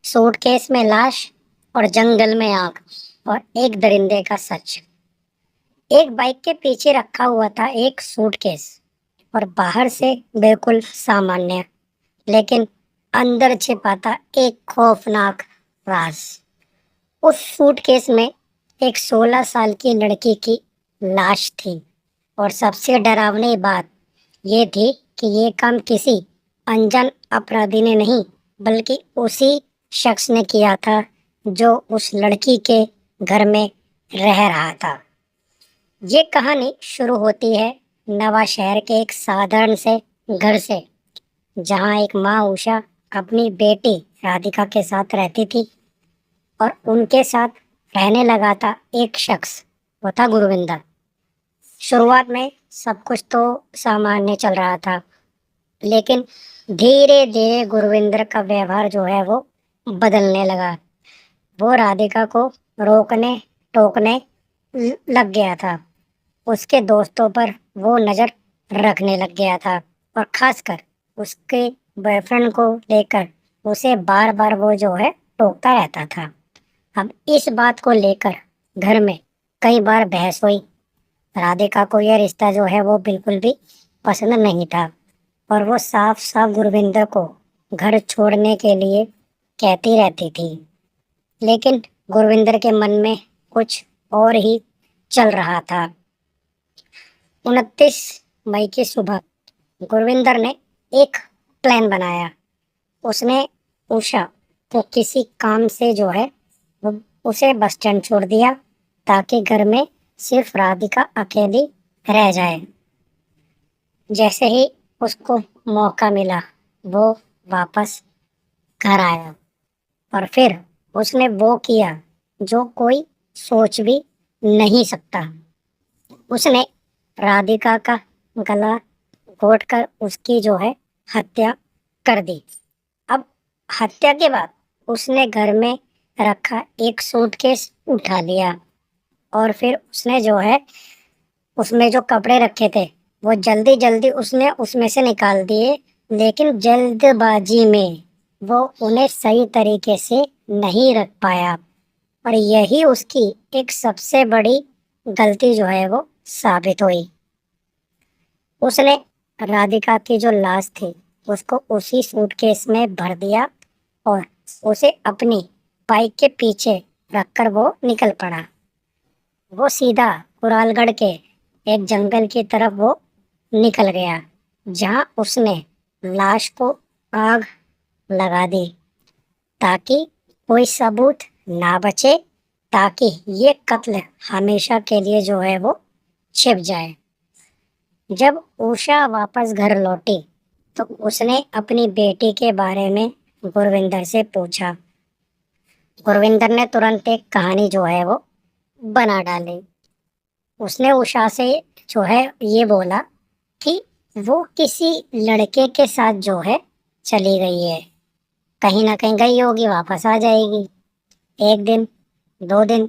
Suitcase में लाश और जंगल में आग और एक दरिंदे का सच। एक बाइक के पीछे रखा हुआ था एक सूटकेस और बाहर से बिल्कुल सामान्य, लेकिन अंदर छिपा था एक खौफनाक राज। उस सूटकेस में एक 16 साल की लड़की की लाश थी और सबसे डरावनी बात ये थी कि ये काम किसी अनजान अपराधी ने नहीं, बल्कि उसी शख्स ने किया था जो उस लड़की के घर में रह रहा था। ये कहानी शुरू होती है नवा शहर के एक साधारण से घर से, जहाँ एक माँ उषा अपनी बेटी राधिका के साथ रहती थी और उनके साथ रहने लगा था एक शख्स, वो था गुरविंदर। शुरुआत में सब कुछ तो सामान्य चल रहा था, लेकिन धीरे धीरे गुरविंदर का व्यवहार जो है वो बदलने लगा। वो राधिका को रोकने टोकने लग गया था। उसके दोस्तों पर वो नज़र रखने लग गया था और खासकर उसके बॉयफ्रेंड को लेकर उसे बार बार वो जो है टोकता रहता था। अब इस बात को लेकर घर में कई बार बहस हुई। राधिका को यह रिश्ता जो है वो बिल्कुल भी पसंद नहीं था और वो साफ साफ गुरविंदर को घर छोड़ने के लिए कहती रहती थी। लेकिन गुरविंदर के मन में कुछ और ही चल रहा था। 29 मई की सुबह गुरविंदर ने एक प्लान बनाया। उसने उषा को किसी काम से जो है वो उसे बस स्टैंड छोड़ दिया, ताकि घर में सिर्फ राधिका अकेली रह जाए। जैसे ही उसको मौका मिला, वो वापस घर आया और फिर उसने वो किया जो कोई सोच भी नहीं सकता। उसने राधिका का गला घोंटकर उसकी जो है हत्या कर दी। अब हत्या के बाद उसने घर में रखा एक सूटकेस उठा लिया और फिर उसने जो है उसमें जो कपड़े रखे थे वो जल्दी जल्दी उसने उसमें से निकाल दिए, लेकिन जल्दबाजी में वो उन्हें सही तरीके से नहीं रख पाया और यही उसकी एक सबसे बड़ी गलती जो है वो साबित हुई। उसने राधिका की जो लाश थी उसको उसी सूटकेस में भर दिया और उसे अपनी बाइक के पीछे रखकर वो निकल पड़ा। वो सीधा कुरालगढ़ के एक जंगल की तरफ वो निकल गया, जहां उसने लाश को आग लगा दी ताकि कोई सबूत ना बचे, ताकि ये कत्ल हमेशा के लिए जो है वो छिप जाए। जब उषा वापस घर लौटी तो उसने अपनी बेटी के बारे में गुरविंदर से पूछा। गुरविंदर ने तुरंत एक कहानी जो है वो बना डाली। उसने उषा से जो है ये बोला कि वो किसी लड़के के साथ जो है चली गई है, कहीं ना कहीं गई होगी, वापस आ जाएगी। एक दिन, 2 दिन,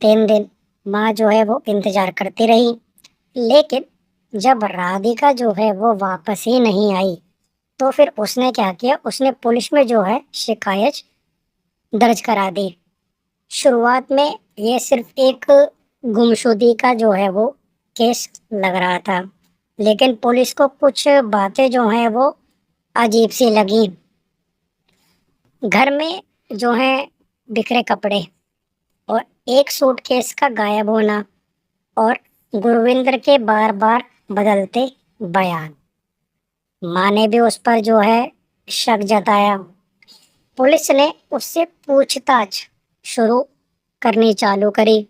3 दिन माँ जो है वो इंतजार करती रही, लेकिन जब राधिका जो है वो वापस ही नहीं आई तो फिर उसने क्या किया, उसने पुलिस में जो है शिकायत दर्ज करा दी। शुरुआत में ये सिर्फ एक गुमशुदगी का जो है वो केस लग रहा था, लेकिन पुलिस को कुछ बातें जो हैं वो अजीब सी लगी। घर में जो है बिखरे कपड़े और एक सूटकेस का गायब होना और गुरविंदर के बार बार बदलते बयान, माँ ने भी उस पर जो है शक जताया। पुलिस ने उससे पूछताछ शुरू करनी चालू करी।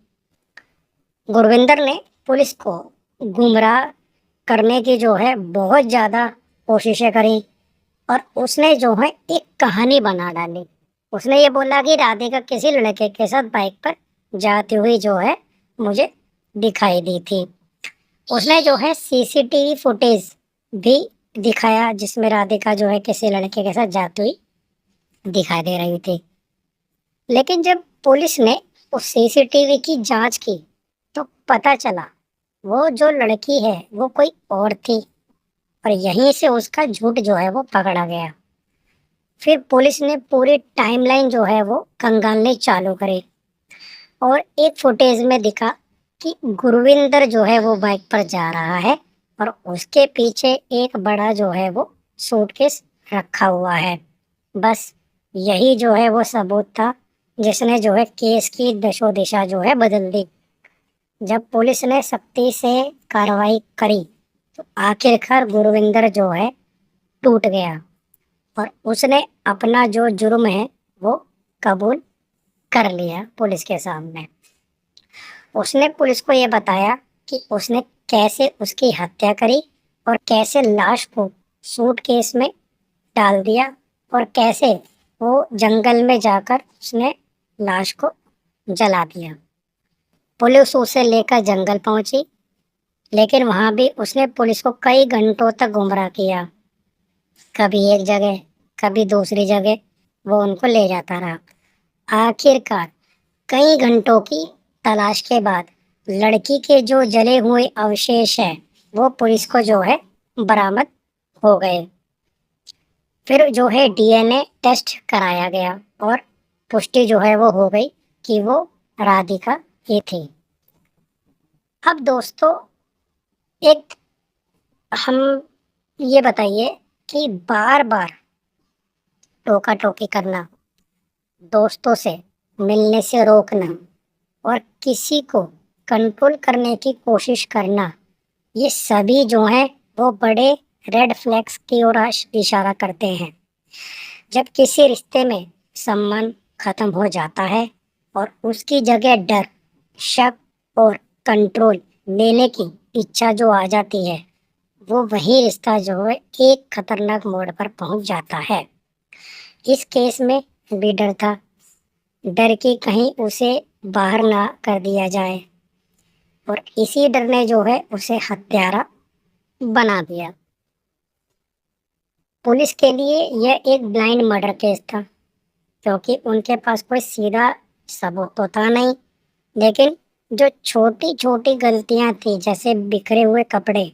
गुरविंदर ने पुलिस को गुमराह करने की जो है बहुत ज़्यादा कोशिशें करी और उसने जो है एक कहानी बना डाली। उसने ये बोला कि राधिका किसी लड़के के साथ बाइक पर जाती हुई जो है मुझे दिखाई दी थी। उसने जो है सीसीटीवी फुटेज भी दिखाया, जिसमें राधिका जो है किसी लड़के के साथ जाती हुई दिखाई दे रही थी। लेकिन जब पुलिस ने उस सीसीटीवी की जांच की तो पता चला वो जो लड़की है वो कोई और थी और यहीं से उसका झूठ जो है वो पकड़ा गया। फिर पुलिस ने पूरी टाइमलाइन जो है वो खंगालनी चालू करी और एक फुटेज में दिखा कि गुरविंदर जो है वो बाइक पर जा रहा है और उसके पीछे एक बड़ा जो है वो सूटकेस रखा हुआ है। बस यही जो है वो सबूत था जिसने जो है केस की दशो दिशा जो है बदल दी। जब पुलिस ने सख्ती से कार्रवाई करी तो आखिरकार गुरविंदर जो है टूट गया और उसने अपना जो जुर्म है वो कबूल कर लिया पुलिस के सामने। उसने पुलिस को ये बताया कि उसने कैसे उसकी हत्या करी और कैसे लाश को सूटकेस में डाल दिया और कैसे वो जंगल में जाकर उसने लाश को जला दिया। पुलिस उसे लेकर जंगल पहुंची, लेकिन वहां भी उसने पुलिस को कई घंटों तक गुमराह किया। कभी एक जगह, कभी दूसरी जगह वो उनको ले जाता रहा। आखिरकार कई घंटों की तलाश के बाद लड़की के जो जले हुए अवशेष है वो पुलिस को जो है बरामद हो गए। फिर जो है डीएनए टेस्ट कराया गया और पुष्टि जो है वो हो गई कि वो राधिका ही थी। अब दोस्तों, एक हम ये बताइए कि बार बार टोका टोकी करना, दोस्तों से मिलने से रोकना और किसी को कंट्रोल करने की कोशिश करना, ये सभी जो हैं वो बड़े रेड फ्लैग्स की ओर इशारा करते हैं। जब किसी रिश्ते में सम्मान खत्म हो जाता है और उसकी जगह डर, शक और कंट्रोल लेने की इच्छा जो आ जाती है, वो वही रिश्ता जो है एक खतरनाक मोड़ पर पहुंच जाता है। इस केस में भी डर था, डर कि कहीं उसे बाहर ना कर दिया जाए और इसी डर ने जो है उसे हत्यारा बना दिया। पुलिस के लिए यह एक ब्लाइंड मर्डर केस था क्योंकि उनके पास कोई सीधा सबूत तो था नहीं, लेकिन जो छोटी छोटी गलतियां थी जैसे बिखरे हुए कपड़े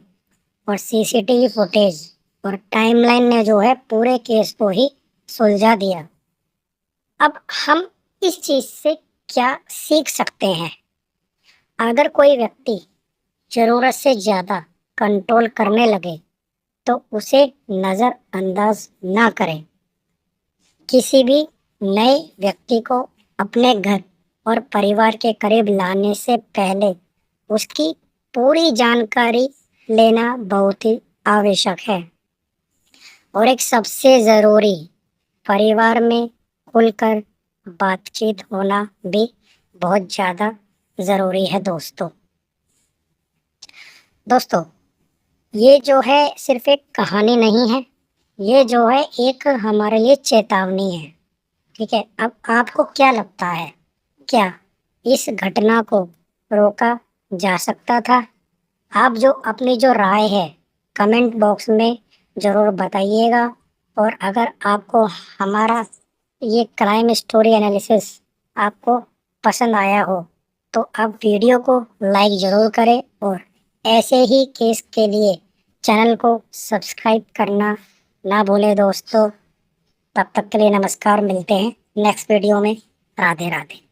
और सीसीटीवी फुटेज और टाइमलाइन ने जो है पूरे केस को ही सुलझा दिया। अब हम इस चीज से क्या सीख सकते हैं? अगर कोई व्यक्ति जरूरत से ज्यादा कंट्रोल करने लगे तो उसे नजरअंदाज ना करें। किसी भी नए व्यक्ति को अपने घर और परिवार के करीब लाने से पहले उसकी पूरी जानकारी लेना बहुत ही आवश्यक है। और एक सबसे ज़रूरी, परिवार में खुलकर बातचीत होना भी बहुत ज़्यादा ज़रूरी है दोस्तों। ये जो है सिर्फ एक कहानी नहीं है, ये जो है एक हमारे लिए चेतावनी है। ठीक है, अब आपको क्या लगता है, क्या इस घटना को रोका जा सकता था? आप जो अपनी जो राय है कमेंट बॉक्स में ज़रूर बताइएगा। और अगर आपको हमारा ये क्राइम स्टोरी एनालिसिस आपको पसंद आया हो तो आप वीडियो को लाइक ज़रूर करें और ऐसे ही केस के लिए चैनल को सब्सक्राइब करना ना भूलें दोस्तों। तब तक के लिए नमस्कार, मिलते हैं नेक्स्ट वीडियो में। राधे राधे।